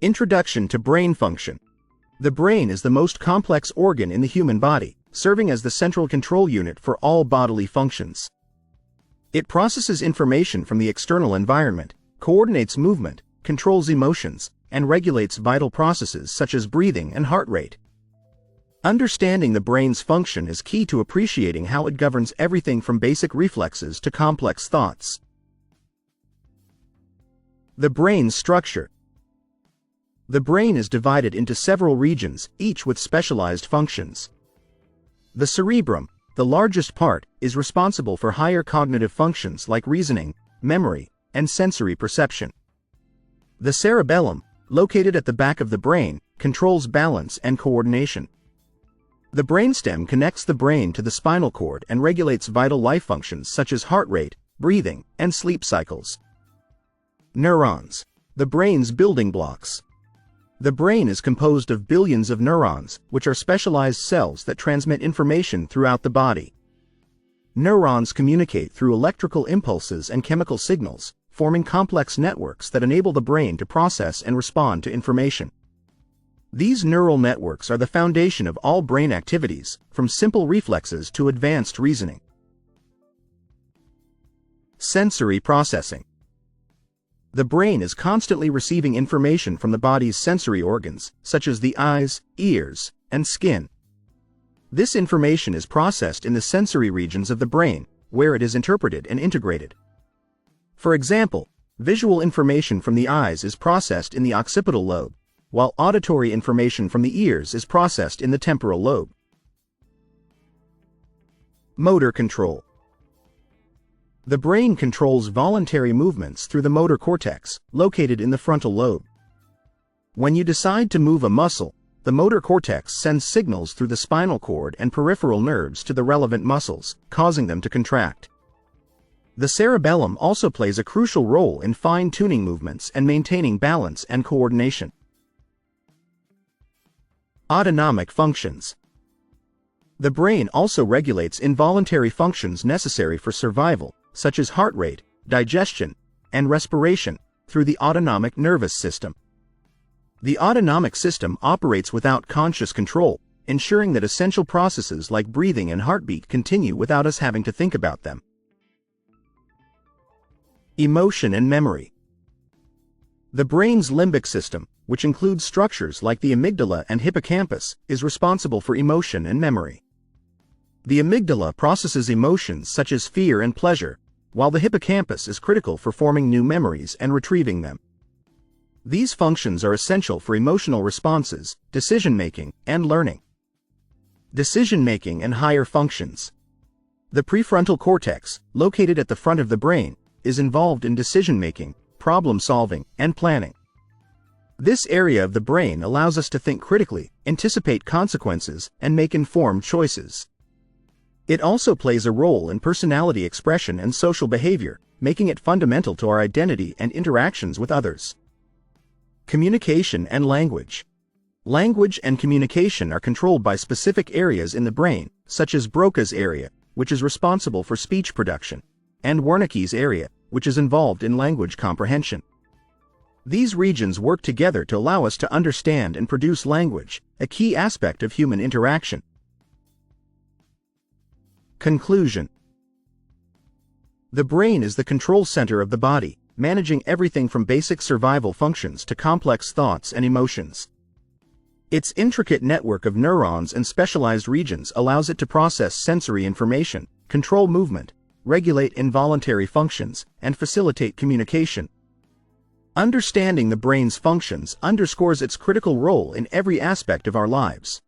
Introduction to brain function. The brain is the most complex organ in the human body, serving as the central control unit for all bodily functions. It processes information from the external environment, coordinates movement, controls emotions, and regulates vital processes such as breathing and heart rate. Understanding the brain's function is key to appreciating how it governs everything from basic reflexes to complex thoughts. The brain's structure. The brain is divided into several regions, each with specialized functions. The cerebrum, the largest part, is responsible for higher cognitive functions like reasoning, memory, and sensory perception. The cerebellum, located at the back of the brain, controls balance and coordination. The brainstem connects the brain to the spinal cord and regulates vital life functions such as heart rate, breathing, and sleep cycles. Neurons, the brain's building blocks. The brain is composed of billions of neurons, which are specialized cells that transmit information throughout the body. Neurons communicate through electrical impulses and chemical signals, forming complex networks that enable the brain to process and respond to information. These neural networks are the foundation of all brain activities, from simple reflexes to advanced reasoning. Sensory processing. The brain is constantly receiving information from the body's sensory organs, such as the eyes, ears, and skin. This information is processed in the sensory regions of the brain, where it is interpreted and integrated. For example, visual information from the eyes is processed in the occipital lobe, while auditory information from the ears is processed in the temporal lobe. Motor control. The brain controls voluntary movements through the motor cortex, located in the frontal lobe. When you decide to move a muscle, the motor cortex sends signals through the spinal cord and peripheral nerves to the relevant muscles, causing them to contract. The cerebellum also plays a crucial role in fine-tuning movements and maintaining balance and coordination. Autonomic functions. The brain also regulates involuntary functions necessary for survival, such as heart rate, digestion, and respiration, through the autonomic nervous system. The autonomic system operates without conscious control, ensuring that essential processes like breathing and heartbeat continue without us having to think about them. Emotion and memory. The brain's limbic system, which includes structures like the amygdala and hippocampus, is responsible for emotion and memory. The amygdala processes emotions such as fear and pleasure, while the hippocampus is critical for forming new memories and retrieving them. These functions are essential for emotional responses, decision-making, and learning. Decision-making and higher functions. The prefrontal cortex, located at the front of the brain, is involved in decision-making, problem-solving, and planning. This area of the brain allows us to think critically, anticipate consequences, and make informed choices. It also plays a role in personality expression and social behavior, making it fundamental to our identity and interactions with others. Communication and language. Language and communication are controlled by specific areas in the brain, such as Broca's area, which is responsible for speech production, and Wernicke's area, which is involved in language comprehension. These regions work together to allow us to understand and produce language, a key aspect of human interaction. Conclusion. The brain is the control center of the body, managing everything from basic survival functions to complex thoughts and emotions. Its intricate network of neurons and specialized regions allows it to process sensory information, control movement, regulate involuntary functions, and facilitate communication. Understanding the brain's functions underscores its critical role in every aspect of our lives.